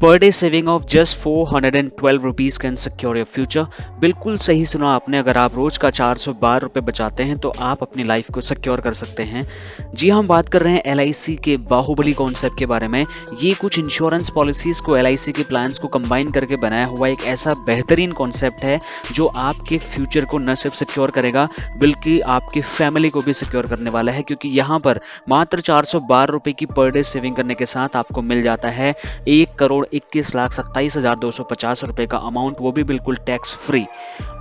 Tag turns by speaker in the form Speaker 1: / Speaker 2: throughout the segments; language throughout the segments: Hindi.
Speaker 1: Per day saving of just 412 rupees can secure your future. बिल्कुल सही सुना आपने। अगर आप रोज का 412 रुपये बचाते हैं तो आप अपनी लाइफ को सिक्योर कर सकते हैं। जी हम बात कर रहे हैं LIC के बाहुबली कॉन्सेप्ट के बारे में। ये कुछ इंश्योरेंस पॉलिसीज को LIC के प्लान्स को कंबाइन करके बनाया हुआ एक ऐसा बेहतरीन कॉन्सेप्ट है जो आपके फ्यूचर को न सिर्फ सिक्योर करेगा बल्कि आपकी फैमिली को भी सिक्योर करने वाला है, क्योंकि यहाँ पर मात्र 412 रुपये की पर डे सेविंग करने के साथ आपको मिल जाता है 1,21,27,250 रुपए का अमाउंट, वो भी बिल्कुल टैक्स फ्री।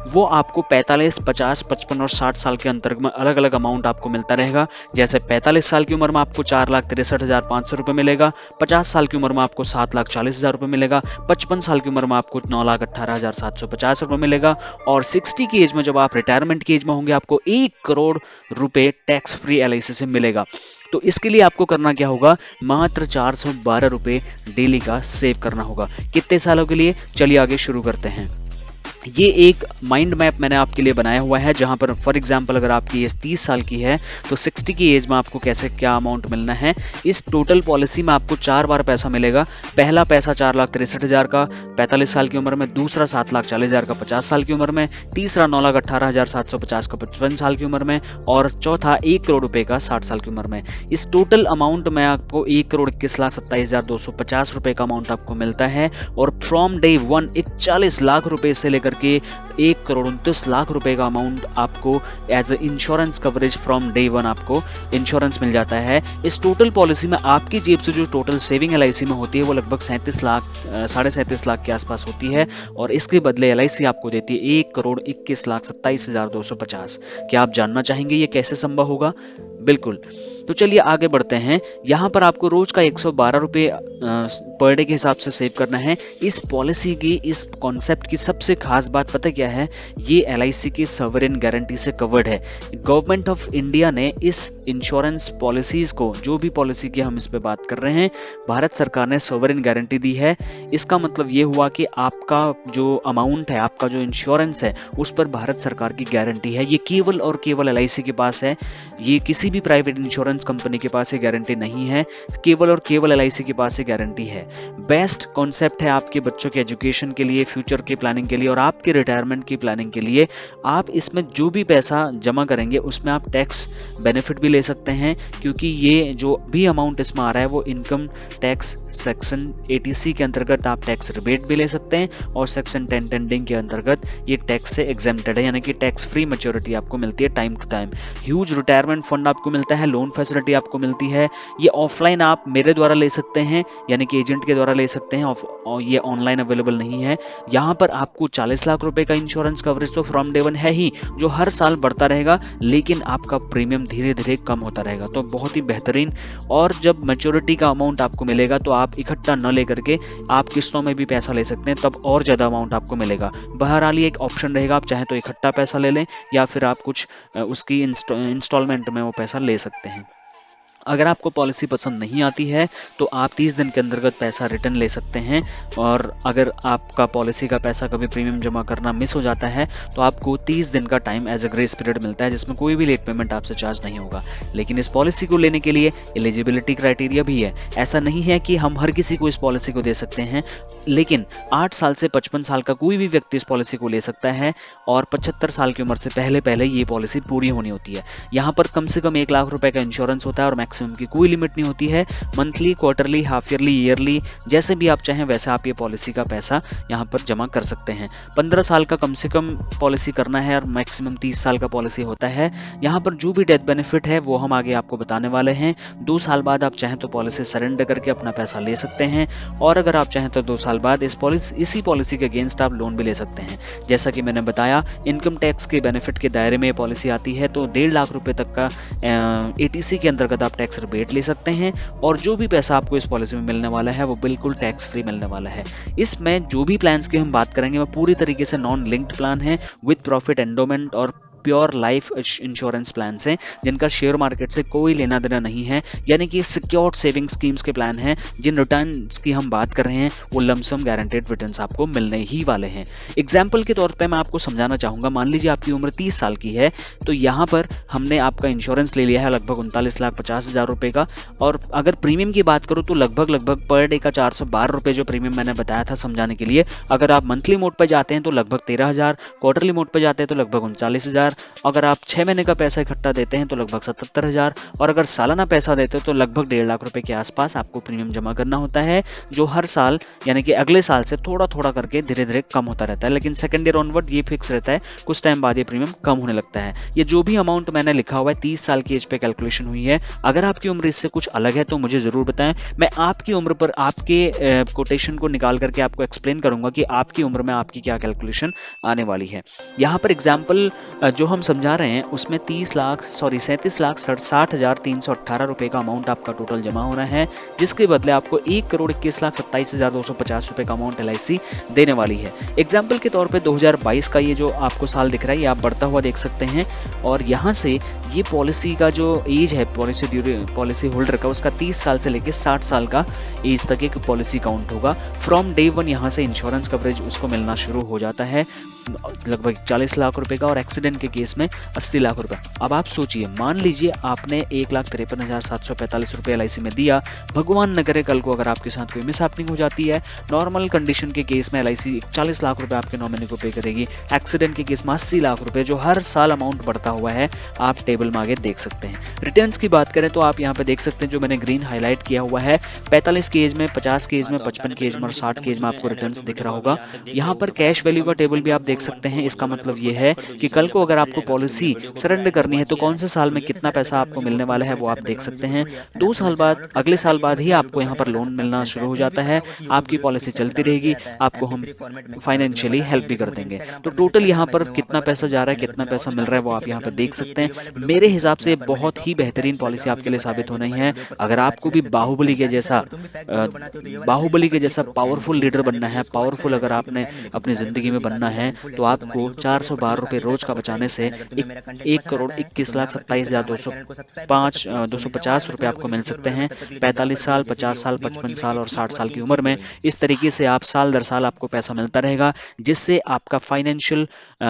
Speaker 1: वो आपको 45, 50, 55 और 60 साल के अंतर्गत में अलग अलग अमाउंट आपको मिलता रहेगा। जैसे 45 साल की उम्र में आपको 4,63,500 रुपये मिलेगा, 50 साल की उम्र में आपको 7,40,000 रुपये मिलेगा, 55 साल की उम्र में आपको 9,18,750 रुपये मिलेगा और 60 की एज में जब आप रिटायरमेंट की एज में होंगे आपको 1 करोड़ रुपए टैक्स फ्री LIC से मिलेगा। तो इसके लिए आपको करना क्या होगा, मात्र 412 रुपये डेली का सेव करना होगा। कितने सालों के लिए, चलिए आगे शुरू करते हैं। ये एक माइंड मैप मैंने आपके लिए बनाया हुआ है जहां पर फॉर एग्जांपल अगर आपकी एज 30 साल की है तो 60 की एज में आपको कैसे क्या अमाउंट मिलना है। इस टोटल पॉलिसी में आपको 4 बार पैसा मिलेगा। पहला पैसा 4,63,000 का 45 साल की उम्र में, दूसरा 7,40,000 का 50 साल की उम्र में, तीसरा 9,18,750 का 55 साल की उम्र में और चौथा 1 करोड़ रुपए का 60 साल की उम्र में। इस टोटल अमाउंट में आपको 1,21,27,250 रुपए का अमाउंट आपको मिलता है और फ्रॉम डे 1 41 लाख रुपए से लेकर के 1,29,00,000 रुपए का अमाउंट आपको as a insurance coverage from day 1 आपको इंश्योरेंस मिल जाता है। इस टोटल पॉलिसी में आपकी जेब से जो टोटल सेविंग LIC में होती है वो लगभग 37 लाख 37.5 लाख के आसपास होती है और इसके बदले LIC आपको देती है 1,21,27,250। क्या आप जानना चाहेंगे ये कैसे संभव होगा? बिल्कुल, तो चलिए आगे बढ़ते हैं। यहाँ पर आपको रोज का 112 रुपये पर डे के हिसाब से सेव करना है। इस पॉलिसी की, इस कॉन्सेप्ट की सबसे खास बात पता क्या है, ये LIC की सॉवरेन गारंटी से कवर्ड है। गवर्नमेंट ऑफ इंडिया ने इस इंश्योरेंस पॉलिसीज को, जो भी पॉलिसी की हम इस पे बात कर रहे हैं, भारत सरकार ने सॉवरेन गारंटी दी है। इसका मतलब ये हुआ कि आपका जो अमाउंट है, आपका जो इंश्योरेंस है, उस पर भारत सरकार की गारंटी है। ये केवल और केवल LIC के पास है, ये किसी भी प्राइवेट इंश्योरेंस कंपनी के पास ये गारंटी नहीं है। केवल और केवल LIC के पास ये गारंटी है। बेस्ट कॉन्सेप्ट है आपके बच्चों के एजुकेशन के लिए, फ्यूचर की प्लानिंग के लिए और आपके रिटायरमेंट की प्लानिंग के लिए। आप इसमें जो भी पैसा जमा करेंगे उसमें आप टैक्स बेनिफिट भी ले सकते हैं, क्योंकि ये जो भी अमाउंट इसमें आ रहा है वो इनकम टैक्स सेक्शन 80C के अंतर्गत आप टैक्स रिबेट भी ले सकते हैं और सेक्शन 1010 के अंतर्गत ये टैक्स से एग्जेम्प्टेड है, यानी कि टैक्स फ्री मैच्योरिटी आपको मिलती है time to time. Huge retirement fund आपको मिलता है, लोन फैसिलिटी आपको मिलती है। ये ऑफलाइन आप मेरे द्वारा ले सकते हैं, यानी कि एजेंट के द्वारा ले सकते हैं और ये ऑनलाइन अवेलेबल नहीं है। यहाँ पर आपको 40 लाख रुपए का इंश्योरेंस कवरेज तो फ्रॉम डे 1 है ही, जो हर साल बढ़ता रहेगा, लेकिन आपका प्रीमियम धीरे धीरे कम होता रहेगा। तो बहुत ही बेहतरीन। और जब मैच्योरिटी का अमाउंट आपको मिलेगा तो आप इकट्ठा न लेकर के आप किस्तों में भी पैसा ले सकते हैं, तब और ज्यादा अमाउंट आपको मिलेगा। बहरहाल ये एक ऑप्शन रहेगा, आप चाहें तो इकट्ठा पैसा ले लें या फिर आप कुछ उसकी इंस्टॉलमेंट में वो पैसा ले सकते हैं। अगर आपको पॉलिसी पसंद नहीं आती है तो आप 30 दिन के अंतर्गत पैसा रिटर्न ले सकते हैं और अगर आपका पॉलिसी का पैसा कभी प्रीमियम जमा करना मिस हो जाता है तो आपको 30 दिन का time as a grace period मिलता है, जिसमें कोई भी लेट पेमेंट आपसे चार्ज नहीं होगा। लेकिन इस पॉलिसी को लेने के लिए एलिजिबिलिटी क्राइटेरिया भी है। ऐसा नहीं है कि हम हर किसी को इस पॉलिसी को दे सकते हैं, लेकिन 8 साल से 55 साल का कोई भी व्यक्ति इस पॉलिसी को ले सकता है और 75 साल की उम्र से पहले ये पॉलिसी पूरी होनी होती है। यहाँ पर कम से कम 1 लाख रुपए का इंश्योरेंस होता है और मैक्सिमम की कोई लिमिट नहीं होती है। Monthly, quarterly, half yearly, yearly, जैसे भी आप चाहें वैसे आप ये पॉलिसी का पैसा यहाँ पर जमा कर सकते हैं। 15 साल का कम से कम पॉलिसी करना है और मैक्सिमम 30 साल का पॉलिसी होता है। यहाँ पर जो भी डेथ बेनिफिट है वो हम आगे आपको बताने वाले हैं। 2 साल बाद आप चाहें तो पॉलिसी सरेंडर करके अपना पैसा ले सकते हैं और अगर आप चाहें तो 2 साल बाद इसी पॉलिसी के अगेंस्ट आप लोन भी ले सकते हैं। जैसा कि मैंने बताया, इनकम टैक्स के बेनिफिट के दायरे में पॉलिसी आती है तो 1.5 लाख रुपए तक का 80C के अंतर्गत आप टैक्स रिबेट ले सकते हैं और जो भी पैसा आपको इस पॉलिसी में मिलने वाला है वो बिल्कुल टैक्स फ्री मिलने वाला है। इसमें जो भी प्लान्स की हम बात करेंगे वो पूरी तरीके से नॉन लिंक्ड प्लान है विद प्रॉफिट एंडोमेंट और प्योर लाइफ इंश्योरेंस प्लान हैं जिनका शेयर मार्केट से कोई लेना देना नहीं है, यानी कि सिक्योर्ड सेविंग स्कीम्स के प्लान हैं। जिन रिटर्न्स की हम बात कर रहे हैं वो लमसम गारंटेड रिटर्न्स आपको मिलने ही वाले हैं। एग्जाम्पल के तौर पे मैं आपको समझाना चाहूंगा, मान लीजिए आपकी उम्र 30 साल की है, तो यहाँ पर हमने आपका इंश्योरेंस ले लिया है लगभग 39,50,000 रुपए का, और अगर प्रीमियम की बात करूँ तो लगभग पर डे का 412 रुपए जो प्रीमियम मैंने बताया था समझाने के लिए। अगर आप मंथली मोड पर जाते हैं तो लगभग 13,000, क्वार्टरली मोड पर जाते हैं तो लगभग 39,000, अगर आप 6 महीने का पैसा इकट्ठा देते हैं तो लगभग 77,000, और अगर सालाना पैसा देते हो तो लगभग 1.5 लाख रुपए के आसपास आपको प्रीमियम जमा करना होता है, जो हर साल यानी कि अगले साल से थोड़ा थोड़ा करके धीरे धीरे कम होता रहता है। लेकिन सेकंड ईयर ऑनवर्ड ये फिक्स रहता है, कुछ टाइम बाद ये प्रीमियम कम होने लगता है। ये जो भी अमाउंट मैंने लिखा हुआ है 30 साल की एज पे कैलकुलेशन हुई है। अगर आपकी उम्र इससे कुछ अलग है तो मुझे जरूर बताएं, मैं आपकी उम्र पर आपके कोटेशन को निकाल करके आपको एक्सप्लेन करूंगा कि आपकी उम्र में आपकी क्या कैलकुलेशन आने वाली है। यहाँ पर एग्जाम्पल जो हम समझा रहे हैं उसमें 37,60,318 रुपए का अमाउंट आपका टोटल जमा होना है, जिसके बदले आपको 1,21,27,250 रुपए का अमाउंट LIC देने वाली है। एग्जाम्पल के तौर पे 2022 का ये जो आपको साल दिख रहा है ये आप बढ़ता हुआ देख सकते हैं, और यहाँ से ये पॉलिसी का जो एज है पॉलिसी होल्डर का, उसका 30 साल से लेकर 60 साल का एज तक एक पॉलिसी काउंट होगा। फ्रॉम डे 1 यहाँ से इंश्योरेंस कवरेज उसको मिलना शुरू हो जाता है, लगभग 40 लाख रुपए का, और एक्सीडेंट के केस में 80 लाख रुपए। अब आप सोचिए, मान लीजिए आपने 1,53,745 रुपए LIC में दिया, भगवान न करे कल को अगर आपके साथ कोई मिसहैपनिंग हो जाती है, नॉर्मल कंडीशन के केस में LIC 40 लाख रुपए आपके नॉमिनी को पे करेगी, एक्सीडेंट के केस में 80 लाख रुपए, जो हर साल अमाउंट बढ़ता हुआ है, आप टेबल में आगे देख सकते हैं। रिटर्न्स की बात करें तो आप यहाँ पे देख सकते हैं, जो मैंने ग्रीन हाईलाइट किया हुआ है, 45 की एज में, 50 की एज में, 55 की एज में और 60 की एज में आपको रिटर्न्स दिख रहा होगा। यहाँ पर कैश वैल्यू का टेबल भी आप देख सकते हैं। इसका मतलब ये है कि कल को अगर आपको पॉलिसी सरेंडर करनी है तो कौन से साल में कितना पैसा आपको मिलने वाला है वो आप देख सकते हैं। 2 साल बाद, अगले साल बाद ही आपको यहाँ पर लोन मिलना शुरू हो जाता है, आपकी पॉलिसी चलती रहेगी, आपको हम फाइनेंशियली हेल्प भी कर देंगे। तो टोटल यहाँ पर कितना पैसा जा रहा है, कितना पैसा मिल रहा है वो आप यहाँ पर देख सकते हैं। मेरे हिसाब से बहुत ही बेहतरीन पॉलिसी आपके लिए साबित होनी है। अगर आपको भी बाहुबली के जैसा पावरफुल लीडर बनना है, पावरफुल अगर आपने अपनी जिंदगी में बनना है, तो आपको 412 रुपए रोज का बचाने से 1,21,27,250 रुपए आपको मिल सकते हैं। 45 साल, 50 साल, 55 साल और 60 साल की उम्र में इस तरीके से आप साल दर साल आपको पैसा मिलता रहेगा, जिससे आपका फाइनेंशियल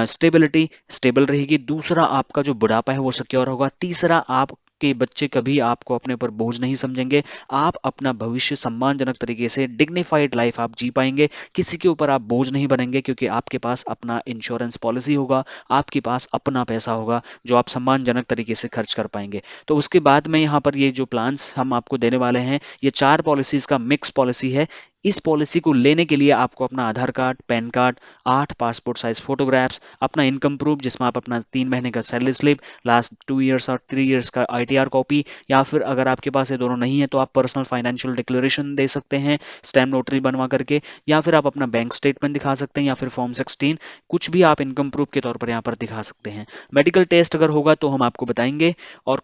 Speaker 1: स्टेबिलिटी स्टेबल रहेगी। दूसरा, आपका जो बुढ़ापा है वो सिक्योर होगा। तीसरा, आप के बच्चे कभी आपको अपने ऊपर बोझ नहीं समझेंगे, आप अपना भविष्य सम्मानजनक तरीके से डिग्निफाइड लाइफ आप जी पाएंगे, किसी के ऊपर आप बोझ नहीं बनेंगे, क्योंकि आपके पास अपना इंश्योरेंस पॉलिसी होगा, आपके पास अपना पैसा होगा जो आप सम्मानजनक तरीके से खर्च कर पाएंगे। तो उसके बाद में यहाँ पर ये जो प्लान्स हम आपको देने वाले हैं, ये 4 पॉलिसीज का मिक्स पॉलिसी है। इस पॉलिसी को लेने के लिए आपको अपना Aadhaar card, PAN card, 8 passport size photographs, अपना इनकम प्रूफ जिसमें आप अपना 3 महीने का सैलरी स्लिप, लास्ट 2 इयर्स और 3 इयर्स का ITR कॉपी, या फिर अगर आपके पास ये दोनों नहीं है तो आप पर्सनल फाइनेंशियल डिक्लेरेशन दे सकते हैं स्टैम्प नोटरी बनवा करके, या फिर आप अपना बैंक स्टेटमेंट दिखा सकते हैं, या फिर फॉर्म 16, कुछ भी आप इनकम प्रूफ के तौर पर यहाँ पर दिखा सकते हैं। मेडिकल टेस्ट अगर होगा तो हम आपको बताएंगे, और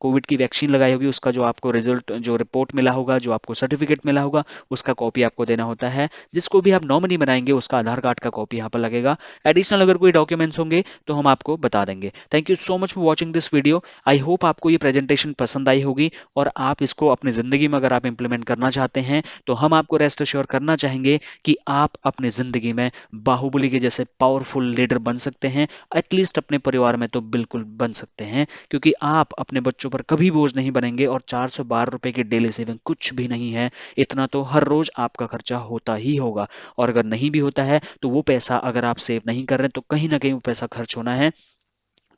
Speaker 1: कोविड की वैक्सीन लगाई होगी उसका जो आपको रिजल्ट, जो रिपोर्ट मिला होगा, जो आपको सर्टिफिकेट मिला होगा, उसका कॉपी आपको देना होता है। जिसको भी आप नॉमिनी बनाएंगे उसका आधार कार्ड का कॉपी यहाँ पर लगेगा। एडिशनल अगर कोई डॉक्यूमेंट्स होंगे तो हम आपको बता देंगे। Thank you so much for watching this video. I hope आपको ये प्रेजेंटेशन पसंद आई होगी, और आप इसको अपनी जिंदगी में अगर आप इंप्लीमेंट करना चाहते हैं तो हम आपको रेस्ट अश्योर करना चाहेंगे कि आप अपनी जिंदगी में बाहुबली के जैसे पावरफुल लीडर बन सकते हैं। एटलीस्ट अपने परिवार में तो बिल्कुल बन सकते हैं, क्योंकि आप अपने बच्चों पर कभी बोझ नहीं बनेंगे, और 412 रुपए की डेली सेविंग कुछ भी नहीं है। इतना तो हर रोज आपका खर्चा होता ही होगा, और अगर नहीं भी होता है तो वो पैसा अगर आप सेव नहीं कर रहे तो कहीं ना कहीं वो पैसा खर्च होना है।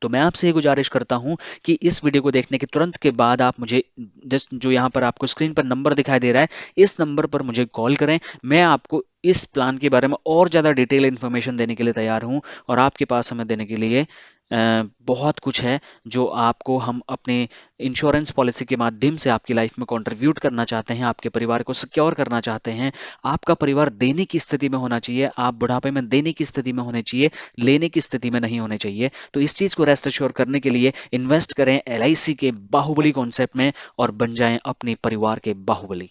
Speaker 1: तो मैं आपसे ये गुजारिश करता हूं कि इस वीडियो को देखने के तुरंत के बाद आप मुझे जस्ट जो यहाँ पर आपको स्क्रीन पर नंबर दिखाई दे रहा है, इस नंबर पर मुझे कॉल करें। मैं आपको इस प्लान के बारे में और ज़्यादा डिटेल इन्फॉर्मेशन देने के लिए तैयार हूं, और आपके पास समय देने के लिए बहुत कुछ है जो आपको हम अपने इंश्योरेंस पॉलिसी के माध्यम से आपकी लाइफ में कंट्रीब्यूट करना चाहते हैं, आपके परिवार को सिक्योर करना चाहते हैं। आपका परिवार देने की स्थिति में होना चाहिए, आप बुढ़ापे में देने की स्थिति में होने चाहिए, लेने की स्थिति में नहीं होने चाहिए। तो इस चीज़ को रेस्ट एश्योर करने के लिए इन्वेस्ट करें LIC के बाहुबली कॉन्सेप्ट में, और बन जाएं अपने परिवार के बाहुबली।